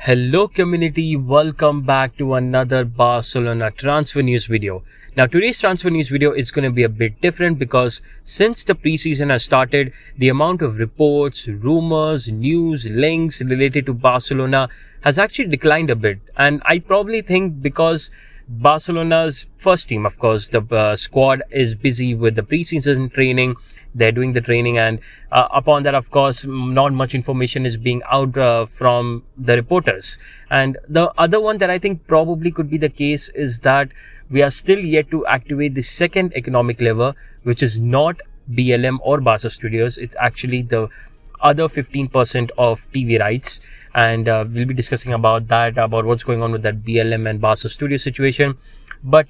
Hello community, welcome back to another Barcelona transfer news video. Now today's transfer news video is going to be a bit different because since the preseason has started, the amount of reports, rumors, news, links related to Barcelona has actually declined a bit. And I probably think because Barcelona's first team, of course, the squad is busy with the preseason training. They're doing the training, and upon that, of course, not much information is being out from the reporters. And the other one that I think probably could be the case is that we are still yet to activate the second economic lever, which is not BLM or Barca Studios. It's actually the other 15% of TV rights, and we'll be discussing about that, about what's going on with that BLM and Barca Studio situation. But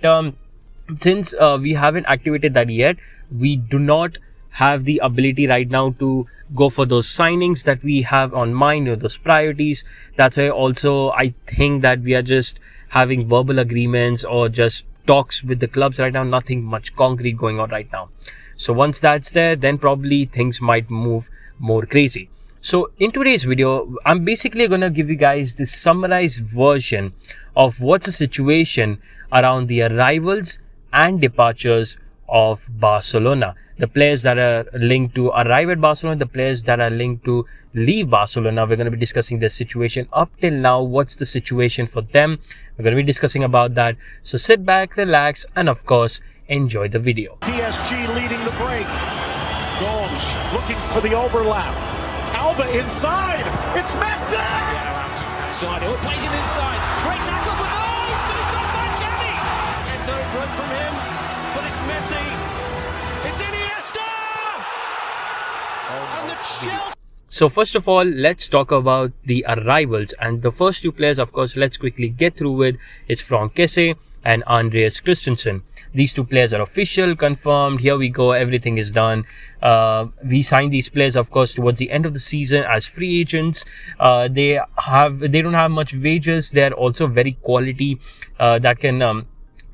since we haven't activated that yet, we do not have the ability right now to go for those signings that we have on mind, those priorities. That's why also I think that we are just having verbal agreements or just talks with the clubs right now, nothing much concrete going on right now. So once that's there, then probably things might move more crazy. So in today's video, I'm basically going to give you guys this summarized version of what's the situation around the arrivals and departures of Barcelona. The players that are linked to arrive at Barcelona, the players that are linked to leave Barcelona. We're going to be discussing their situation up till now. What's the situation for them? We're going to be discussing about that. So sit back, relax, and of course, enjoy the video. PSG leading the break. Gomes looking for the overlap. Alba inside. It's Messi! Yeah, outside. He'll place it inside. Great tackle, but oh, he's finished off by Jenny. It's a run from him, but it's Messi. It's Iniesta! And the Chelsea. So first of all, let's talk about the arrivals, and the first two players, of course, let's quickly get through with is Frenkie and Andreas Christensen. These two players are official, confirmed. Here we go, everything is done. We signed these players, of course, towards the end of the season as free agents. They don't have much wages. They're also very quality. That can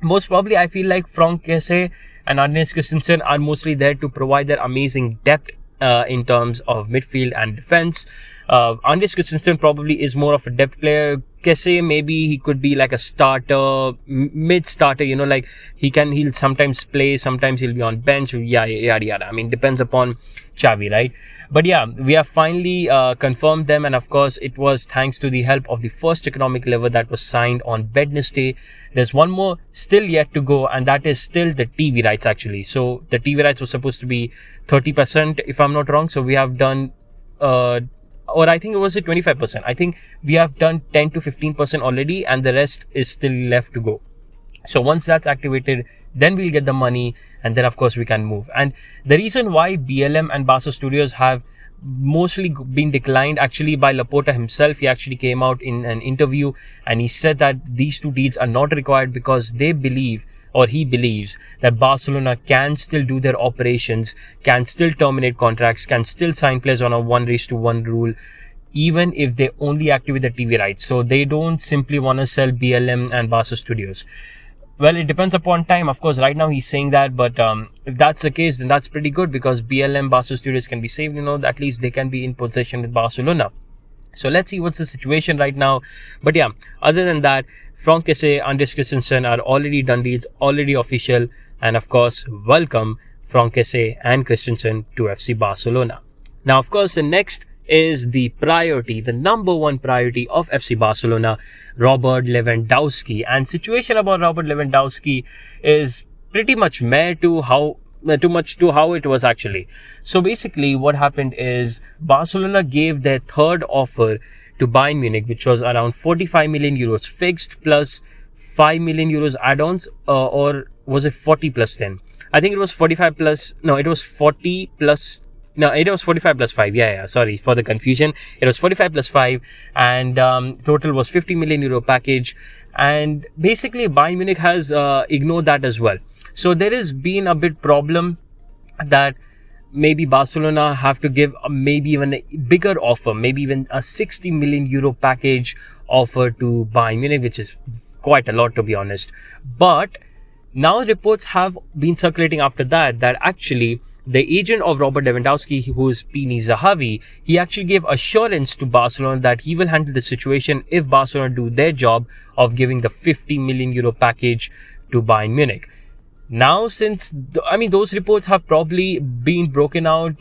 most probably, I feel like Frenkie and Andreas Christensen are mostly there to provide that amazing depth in terms of midfield and defense. Andreas Christensen probably is more of a depth player. Kesse, maybe he could be like a starter, mid-starter, like he'll sometimes play, sometimes he'll be on bench, yada, yada. I mean, depends upon Xavi, right? But yeah, we have finally confirmed them, and of course, it was thanks to the help of the first economic lever that was signed on Wednesday. There's one more still yet to go, and that is still the TV rights actually. So the TV rights was supposed to be 30%, if I'm not wrong. So we have done or I think it was 25%. I think we have done 10 to 15% already, and the rest is still left to go. So once that's activated, then we'll get the money, and then of course we can move. And the reason why BLM and Barca Studios have mostly been declined actually by Laporta himself. He actually came out in an interview and he said that these two deals are not required because they believe, or he believes, that Barcelona can still do their operations, can still terminate contracts, can still sign players on a 1:1 rule, even if they only activate the TV rights. So they don't simply want to sell BLM and Barca Studios. Well, it depends upon time. Of course, right now he's saying that, but if that's the case, then that's pretty good because BLM, Barca Studios can be saved. At least they can be in possession with Barcelona. So let's see what's the situation right now. But yeah, other than that, Frenkie, Andreas Christensen are already done deals, already official. And of course, welcome Frenkie and Christensen to FC Barcelona. Now, of course, the next is the priority, the number one priority of FC Barcelona, Robert Lewandowski. And situation about Robert Lewandowski is pretty much too much to how it was actually. So basically what happened is Barcelona gave their third offer to Bayern Munich, which was around 45 million euros fixed plus 5 million euros add-ons, or was it 40 plus 10? I think it was 45 plus, no, it was 40 plus, no, it was 45 plus 5. Yeah, sorry for the confusion. It was 45 plus 5, and total was 50 million euro package. And basically Bayern Munich has ignored that as well. So there has been a bit problem that maybe Barcelona have to give maybe even a bigger offer, maybe even a 60 million euro package offer to Bayern Munich, which is quite a lot to be honest. But now reports have been circulating after that actually the agent of Robert Lewandowski, who is Pini Zahavi, he actually gave assurance to Barcelona that he will handle the situation if Barcelona do their job of giving the 50 million euro package to Bayern Munich. Now, since, those reports have probably been broken out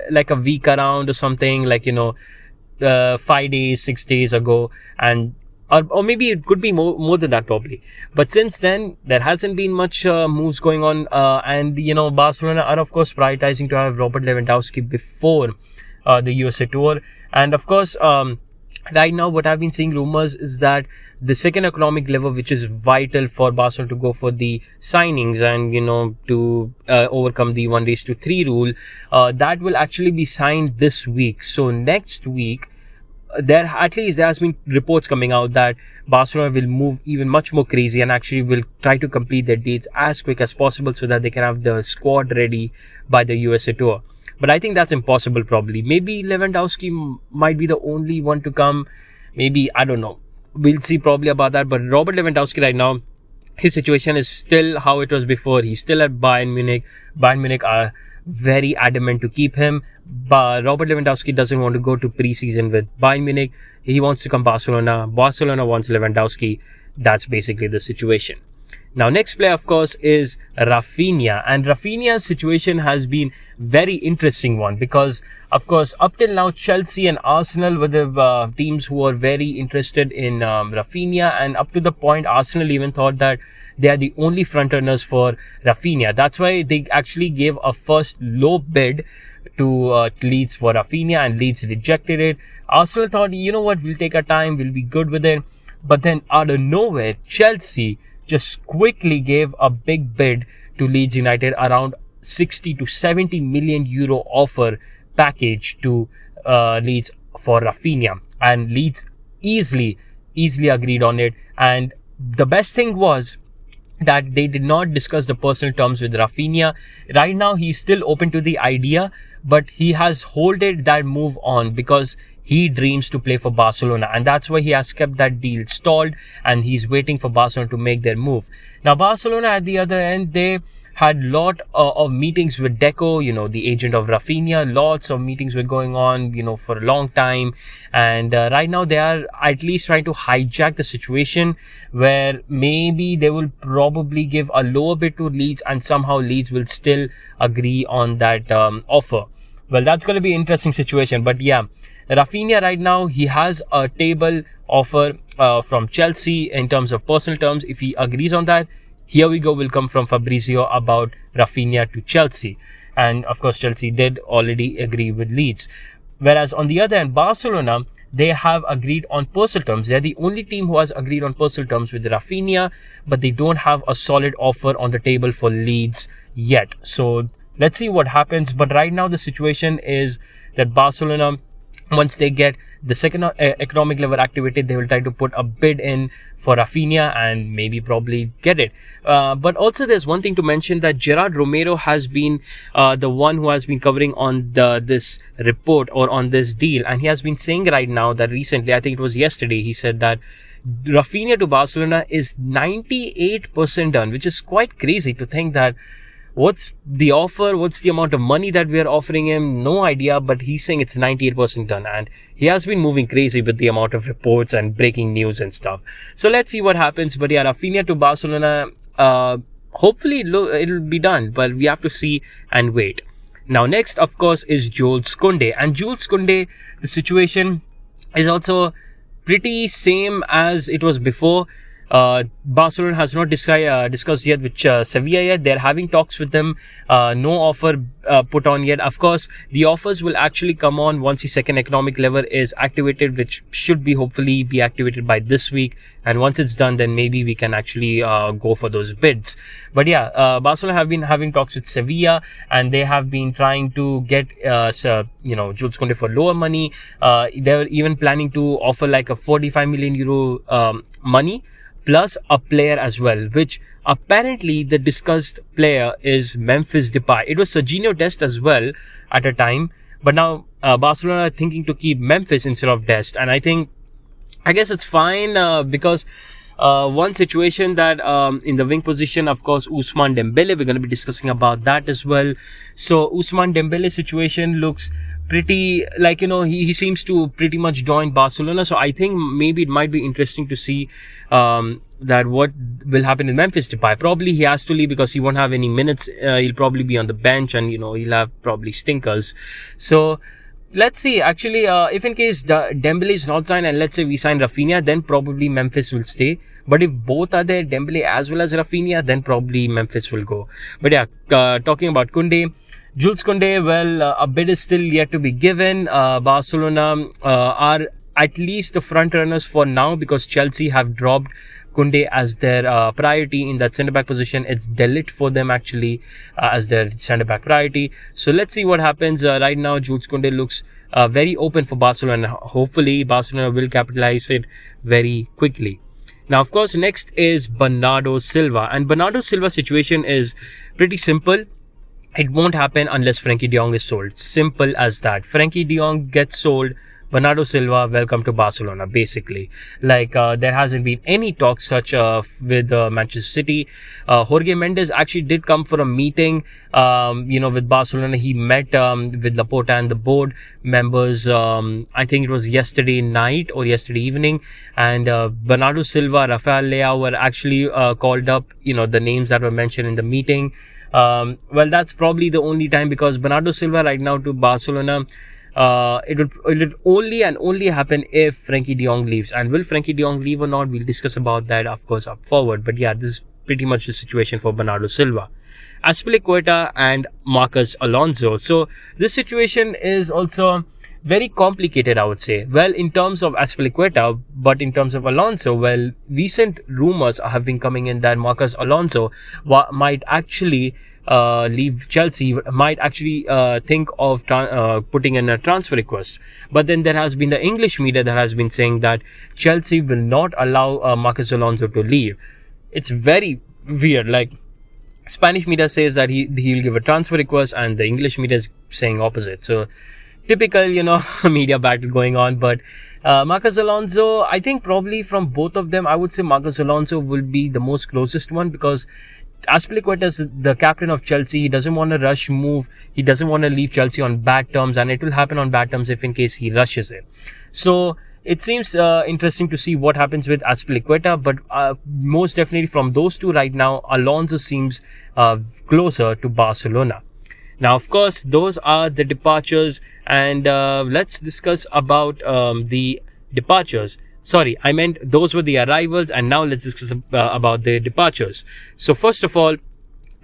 like a week around or something, 5 days, 6 days ago, and or maybe it could be more than that probably. But since then, there hasn't been much moves going on, and Barcelona are of course prioritizing to have Robert Lewandowski before the USA tour. And of course, right now what I've been seeing rumors is that the second economic lever, which is vital for Barcelona to go for the signings and to overcome the 1:3 rule, that will actually be signed this week. So next week, there has been reports coming out that Barcelona will move even much more crazy and actually will try to complete their deals as quick as possible so that they can have the squad ready by the USA tour. But I think that's impossible probably. Maybe Lewandowski might be the only one to come. Maybe, I don't know. We'll see probably about that. But Robert Lewandowski right now, his situation is still how it was before. He's still at Bayern Munich. Bayern Munich are very adamant to keep him. But Robert Lewandowski doesn't want to go to preseason with Bayern Munich. He wants to come Barcelona. Barcelona wants Lewandowski. That's basically the situation. Now, next player, of course, is Raphinha. And Raphinha's situation has been very interesting one because, of course, up till now, Chelsea and Arsenal were the teams who were very interested in Raphinha. And up to the point, Arsenal even thought that they are the only front-runners for Raphinha. That's why they actually gave a first low bid to Leeds for Raphinha, and Leeds rejected it. Arsenal thought, you know what, we'll take our time, we'll be good with it. But then out of nowhere, Chelsea just quickly gave a big bid to Leeds United, around 60 to 70 million euro offer package to Leeds for Raphinha, and Leeds easily agreed on it. And the best thing was that they did not discuss the personal terms with Raphinha. Right now, he's still open to the idea, but he has holded that move on because he dreams to play for Barcelona, and that's why he has kept that deal stalled and he's waiting for Barcelona to make their move. Now, Barcelona at the other end, they had lot of meetings with Deco, the agent of Raphinha. Lots of meetings were going on, for a long time. And right now they are at least trying to hijack the situation where maybe they will probably give a lower bid to Leeds and somehow Leeds will still agree on that offer. Well, that's going to be an interesting situation. But yeah, Raphinha right now, he has a table offer from Chelsea in terms of personal terms. If he agrees on that, here we go, will come from Fabrizio about Raphinha to Chelsea. And of course, Chelsea did already agree with Leeds. Whereas on the other hand, Barcelona, they have agreed on personal terms. They're the only team who has agreed on personal terms with Raphinha, but they don't have a solid offer on the table for Leeds yet. So let's see what happens. But right now, the situation is that Barcelona, once they get the second economic lever activated, they will try to put a bid in for Raphinha and maybe probably get it. But also there's one thing to mention, that Gerard Romero has been the one who has been covering on this report or on this deal. And he has been saying right now that recently, I think it was yesterday, he said that Raphinha to Barcelona is 98% done, which is quite crazy to think that. What's the offer? What's the amount of money that we are offering him? No idea, but he's saying it's 98% done. And he has been moving crazy with the amount of reports and breaking news and stuff. So let's see what happens. But yeah, Raphinha to Barcelona, hopefully it'll be done, but we have to see and wait. Now, next, of course, is Jules Koundé. And Jules Koundé, the situation is also pretty same as it was before. Barcelona has not discussed yet with Sevilla yet. They're having talks with them. No offer put on yet. Of course, the offers will actually come on once the second economic lever is activated, which should be hopefully be activated by this week. And once it's done, then maybe we can actually go for those bids. But yeah, Barcelona have been having talks with Sevilla, and they have been trying to get Jules Koundé for lower money. They're even planning to offer like a 45 million euro money, plus a player as well, which apparently the discussed player is Memphis Depay. It was Serginho Dest as well at a time, but now Barcelona are thinking to keep Memphis instead of Dest. And I guess it's fine because One situation that in the wing position, of course, Ousmane Dembele, we're going to be discussing about that as well. So Ousmane Dembele's situation looks pretty like, he seems to pretty much join Barcelona. So I think maybe it might be interesting to see that what will happen in Memphis Depay. Probably he has to leave because he won't have any minutes. He'll probably be on the bench, and he'll have probably stinkers. So let's see. Actually, if in case Dembele is not signed, and let's say we sign Raphinha, then probably Memphis will stay. But if both are there, Dembele as well as Raphinha, then probably Memphis will go. But yeah, talking about Koundé, Jules Koundé, well, a bid is still yet to be given. Barcelona are at least the front runners for now, because Chelsea have dropped Koundé as their priority in that centre-back position. It's Delit for them actually as their centre-back priority. So let's see what happens. Right now, Jules Koundé looks very open for Barcelona. Hopefully, Barcelona will capitalize it very quickly. Now, of course, next is Bernardo Silva. And Bernardo Silva's situation is pretty simple. It won't happen unless Frenkie de Jong is sold. Simple as that. Frenkie de Jong gets sold, Bernardo Silva, welcome to Barcelona, basically. Like, there hasn't been any talk such with Manchester City. Jorge Mendes actually did come for a meeting, with Barcelona. He met with Laporta and the board members, I think it was yesterday night or yesterday evening. And Bernardo Silva, Rafael Leao were actually called up, the names that were mentioned in the meeting. Well, that's probably the only time, because Bernardo Silva right now to Barcelona, it would only happen if Frenkie de Jong leaves. And will Frenkie de Jong leave or not? We'll discuss about that, of course, up forward. But yeah, this is pretty much the situation for Bernardo Silva. Azpilicueta and Marcos Alonso. So this situation is also very complicated, I would say. Well, in terms of Azpilicueta, but in terms of Alonso, well, recent rumors have been coming in that Marcos Alonso might actually leave Chelsea, might actually think of putting in a transfer request. But then there has been the English media that has been saying that Chelsea will not allow Marcos Alonso to leave. It's very weird. Like, Spanish media says that he'll give a transfer request, and the English media is saying opposite. So typical, media battle going on. But Marcos Alonso, I think probably from both of them, I would say Marcos Alonso will be the most closest one, because Azpilicueta is the captain of Chelsea. He doesn't want to rush move. He doesn't want to leave Chelsea on bad terms, and it will happen on bad terms if in case he rushes it. So it seems interesting to see what happens with Azpilicueta, but most definitely from those two right now, Alonso seems closer to Barcelona. Now, of course, those are the departures, and let's discuss about the departures. Sorry, I meant those were the arrivals, and now let's discuss about the departures. So first of all,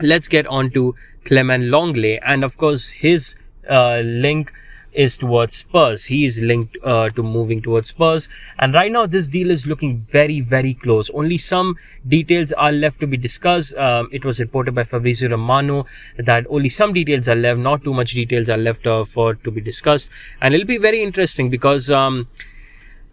let's get on to Clement Lenglet, and of course, his link is towards Spurs. He is linked to moving towards Spurs, and right now this deal is looking very, very close. Only some details are left to be discussed. It was reported by Fabrizio Romano that only some details are left, not too much details are left for to be discussed, and it'll be very interesting because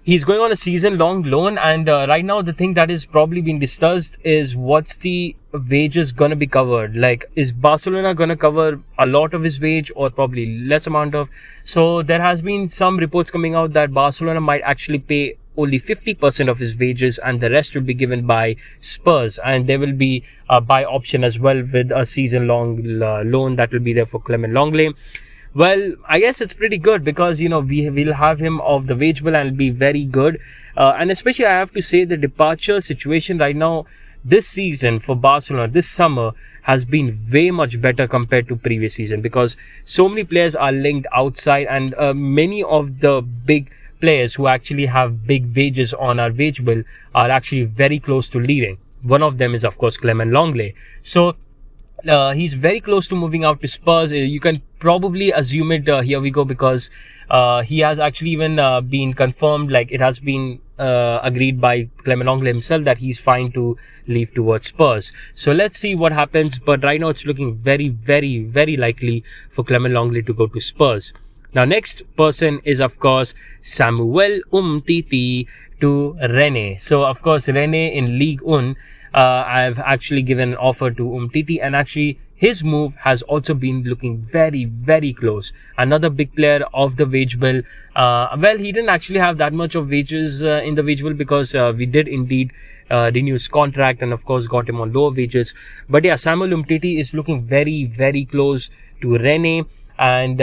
he's going on a season-long loan, and right now the thing that is probably being discussed is what's the wages gonna be covered. Like, is Barcelona gonna cover a lot of his wage or probably less amount of? So there has been some reports coming out that Barcelona might actually pay only 50% of his wages, and the rest will be given by Spurs, and there will be a buy option as well with a season-long loan that will be there for Clement Lenglet. Well, I guess it's pretty good because, we will have him off the wage bill and it'll be very good. And especially I have to say the departure situation right now, this season for Barcelona, this summer has been way much better compared to previous season, because so many players are linked outside, and many of the big players who actually have big wages on our wage bill are actually very close to leaving. One of them is, of course, Clement Lenglet. So he's very close to moving out to Spurs. You can probably assume it. Here we go, because he has actually even been confirmed. Like, it has been agreed by Clement Lenglet himself that he's fine to leave towards Spurs. So let's see what happens. But right now it's looking very, very, very likely for Clement Lenglet to go to Spurs. Now, next person is, of course, Samuel Umtiti to Rennes. So, of course, Rennes in Ligue 1. I've actually given an offer to Umtiti, and actually his move has also been looking very, very close. Another big player of the wage bill. Well, he didn't actually have that much of wages in the wage bill, because we did indeed renew his contract and of course got him on lower wages. But yeah, Samuel Umtiti is looking very, very close to Rene. And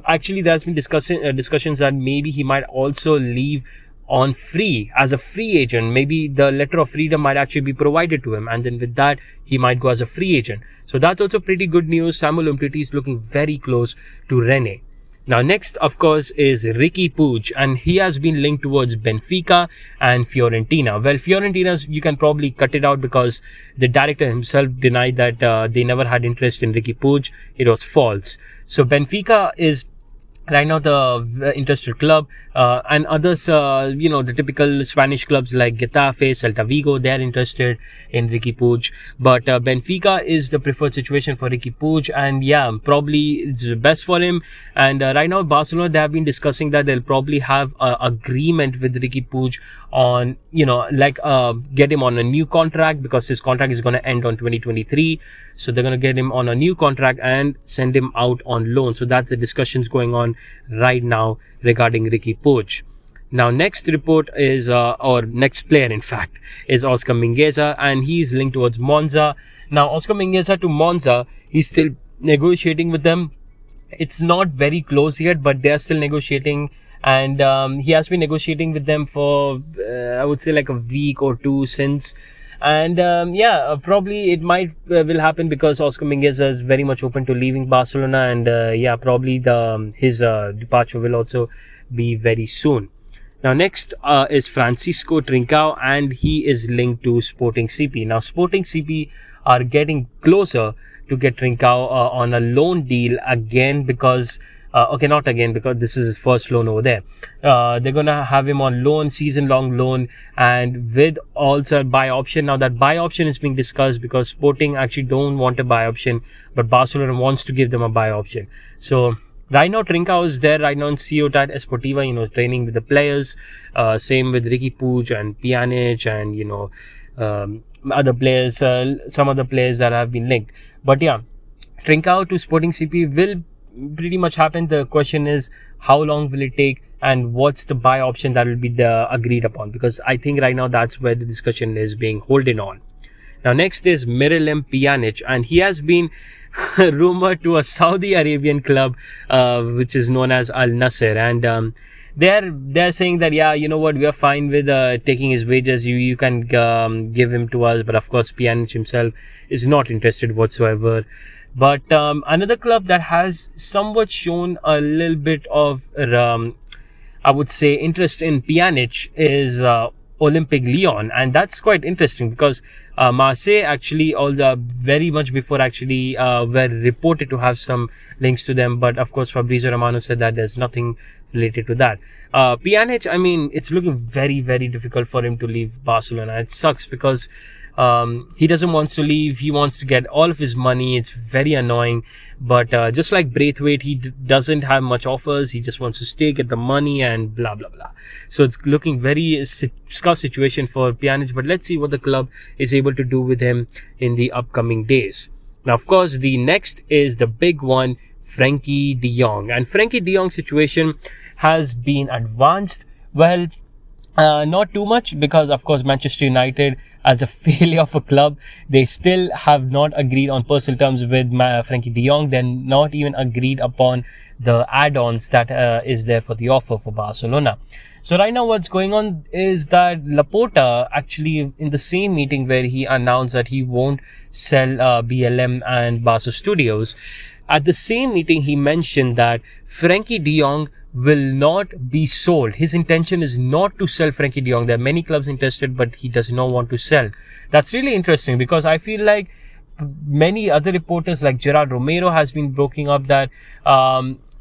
actually there's been discussions that maybe he might also leave on free, as a free agent. Maybe the letter of freedom might actually be provided to him, and then with that he might go as a free agent. So that's also pretty good news. Samuel Umtiti is looking very close to Rene. Now next, of course, is Riqui Puig, and he has been linked towards Benfica and Fiorentina. Well, Fiorentina's, you can probably cut it out, because the director himself denied that they never had interest in Riqui Puig. It was false. So Benfica is right now the interested club, and others, the typical Spanish clubs like Getafe, Celta Vigo, they're interested in Riqui Puig. But Benfica is the preferred situation for Riqui Puig, and yeah, probably it's best for him. And right now, Barcelona, they have been discussing that they'll probably have an agreement with Riqui Puig on, get him on a new contract, because his contract is going to end on 2023. So they're going to get him on a new contract and send him out on loan. So that's the discussions going on right now regarding Riqui Puig. Now next report is, or next player in fact, is Oscar Mingueza, and he's linked towards Monza. Now Oscar Mingueza to Monza, he's still negotiating with them. It's not very close yet, but they're still negotiating, and he has been negotiating with them for I would say like a week or two since. And probably it might will happen, because Oscar Mingueza is very much open to leaving Barcelona, and probably his departure will also be very soon. Now next is Francisco Trincao, and he is linked to Sporting CP. Now Sporting CP are getting closer to get Trincao on a loan deal again, because not again, because this is his first loan over there. They're gonna have him on loan, season-long loan, and with also a buy option. Now that buy option is being discussed, because Sporting actually don't want a buy option, but Barcelona wants to give them a buy option. So right now, Trincao is there right now in Ciutat Esportiva, training with the players. Same with Riqui Puig and Pjanic, and other players, some other players that have been linked. But yeah, Trincao to Sporting CP will pretty much happen. The question is, how long will it take, and what's the buy option that will be agreed upon, because I think right now that's where the discussion is being holding on. Now next is Miralem Pjanic, and he has been rumored to a Saudi Arabian club which is known as Al Nasser, and they're saying that, yeah, you know what, we are fine with taking his wages, you can give him to us. But of course Pjanic himself is not interested whatsoever. But another club that has somewhat shown a little bit of I would say interest in Pjanic is Olympique Lyon, and that's quite interesting, because Marseille actually, although very much before actually were reported to have some links to them, but of course Fabrizio Romano said that there's nothing related to that. Pjanic, I mean, it's looking very, very difficult for him to leave Barcelona. It sucks, because he doesn't want to leave. He wants to get all of his money. It's very annoying. But just like Braithwaite, he doesn't have much offers. He just wants to stay, get the money, and blah, blah, blah. So it's looking very scarce situation for Pjanic. But let's see what the club is able to do with him in the upcoming days. Now, of course, the next is the big one, Frenkie de Jong. And Frenkie de Jong's situation has been advanced. Well, not too much, because of course Manchester United, as a failure of a club, they still have not agreed on personal terms with Frenkie de Jong. They're not even agreed upon the add-ons that is there for the offer for Barcelona. So right now what's going on is that Laporta actually, in the same meeting where he announced that he won't sell BLM and Barca Studios, at the same meeting he mentioned that Frenkie de Jong will not be sold. His intention is not to sell Frenkie de Jong. There are many clubs interested, but he does not want to sell. That's really interesting, because I feel like many other reporters like Gerard Romero has been breaking up that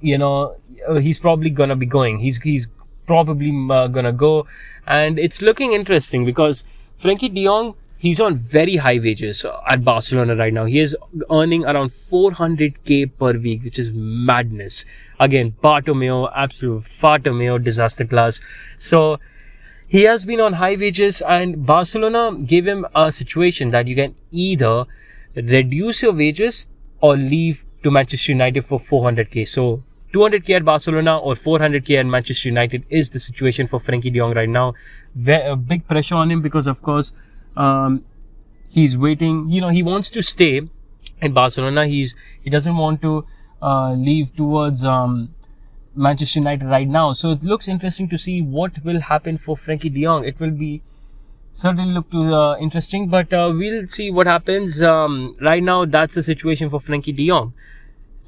he's probably gonna be going. He's probably gonna go, and it's looking interesting, because Frenkie de Jong, he's on very high wages at Barcelona right now. He is earning around 400k per week, which is madness. Again, Bartomeu, absolute Bartomeu, disaster class. So he has been on high wages, and Barcelona gave him a situation that you can either reduce your wages or leave to Manchester United for 400k. So 200k at Barcelona or 400k at Manchester United is the situation for Frenkie de Jong right now. Big pressure on him because, of course, he's waiting. He wants to stay in Barcelona. He doesn't want to leave towards Manchester United right now. So it looks interesting to see what will happen for Frenkie de Jong. It will be certainly look interesting, but we'll see what happens. Right now, that's the situation for Frenkie de Jong.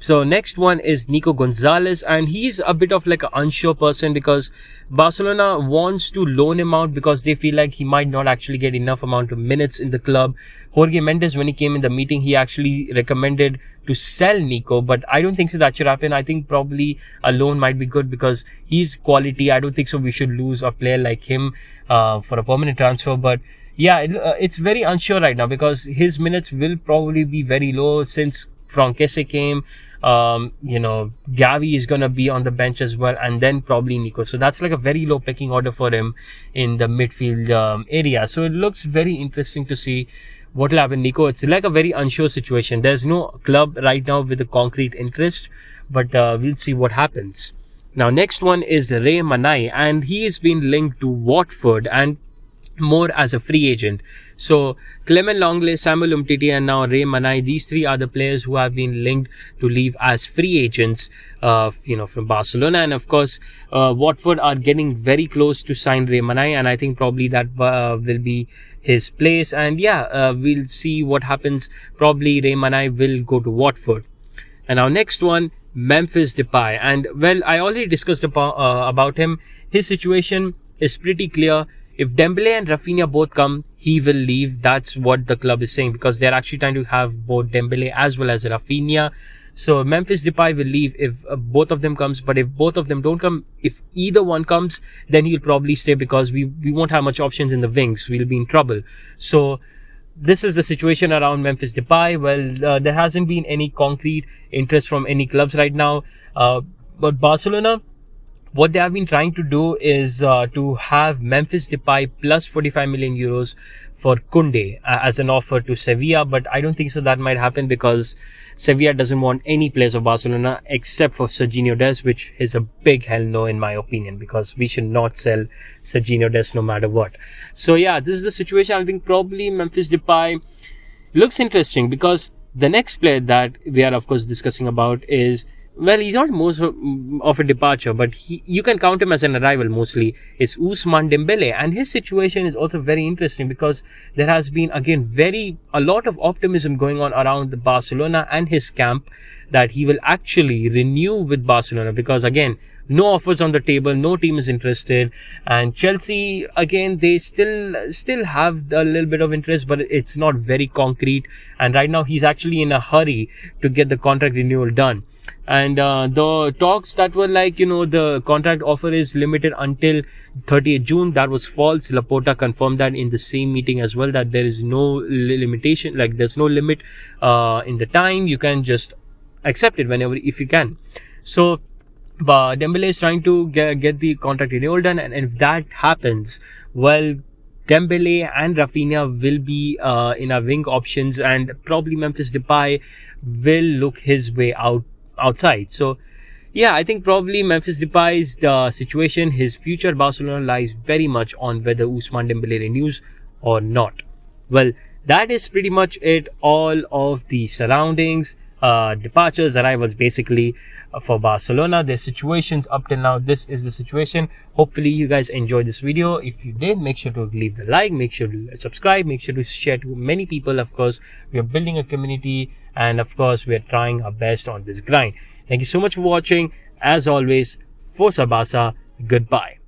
So next one is Nico Gonzalez, and he's a bit of like an unsure person because Barcelona wants to loan him out because they feel like he might not actually get enough amount of minutes in the club. Jorge Mendes, when he came in the meeting, he actually recommended to sell Nico, but I don't think so that should happen. I think probably a loan might be good because he's quality. I don't think so we should lose a player like him for a permanent transfer, but yeah, it's very unsure right now because his minutes will probably be very low since Frenkie came. Gavi is going to be on the bench as well, and then probably Nico. So that's like a very low pecking order for him in the midfield area. So it looks very interesting to see what will happen. Nico, it's like a very unsure situation. There's no club right now with a concrete interest, but we'll see what happens. Now, next one is Ray Manai, and he has been linked to Watford and more as a free agent. So Clement Longley, Samuel Umtiti, and now Ray Manai, these three are the players who have been linked to leave as free agents from Barcelona. And of course Watford are getting very close to sign Ray Manai, and I think probably that will be his place. And we'll see what happens. Probably Ray Manai will go to Watford. And our next one, Memphis Depay, and well, I already discussed about him. His situation is pretty clear. If Dembele and Raphinha both come, he will leave. That's what the club is saying because they're actually trying to have both Dembele as well as Raphinha. So Memphis Depay will leave if both of them comes. But if both of them don't come, if either one comes, then he'll probably stay because we won't have much options in the wings. We'll be in trouble. So this is the situation around Memphis Depay. Well, there hasn't been any concrete interest from any clubs right now. But Barcelona, what they have been trying to do is to have Memphis Depay plus 45 million euros for Koundé as an offer to Sevilla, but I don't think so that might happen because Sevilla doesn't want any players of Barcelona except for Serginho Dest, which is a big hell no in my opinion because we should not sell Serginho Dest no matter what. So yeah, this is the situation. I think probably Memphis Depay looks interesting because the next player that we are of course discussing about is, well, he's not most of a departure, but you can count him as an arrival mostly. It's Ousmane Dembele, and his situation is also very interesting because there has been again a lot of optimism going on around the Barcelona and his camp that he will actually renew with Barcelona because again, no offers on the table, no team is interested, and Chelsea again, they still have a little bit of interest, but it's not very concrete. And right now he's actually in a hurry to get the contract renewal done. And the talks that were like, the contract offer is limited until 30th June. That was false. Laporta confirmed that in the same meeting as well, that there is no limitation, like there's no limit in the time. You can just accept it whenever, if you can. So but Dembele is trying to get the contract renewal done, and if that happens, well, Dembele and Raphinha will be in our wing options, and probably Memphis Depay will look his way outside. So yeah, I think probably Memphis Depay's situation, his future at Barcelona lies very much on whether Ousmane Dembele renews or not. Well, that is pretty much it. All of the surroundings, departures, arrivals basically for Barcelona, their situations up till now. This is the situation. Hopefully you guys enjoyed this video. If you did, make sure to leave the like, make sure to subscribe, make sure to share to many people. Of course, we are building a community, and of course we are trying our best on this grind. Thank you so much for watching. As always, Forza Barca, goodbye.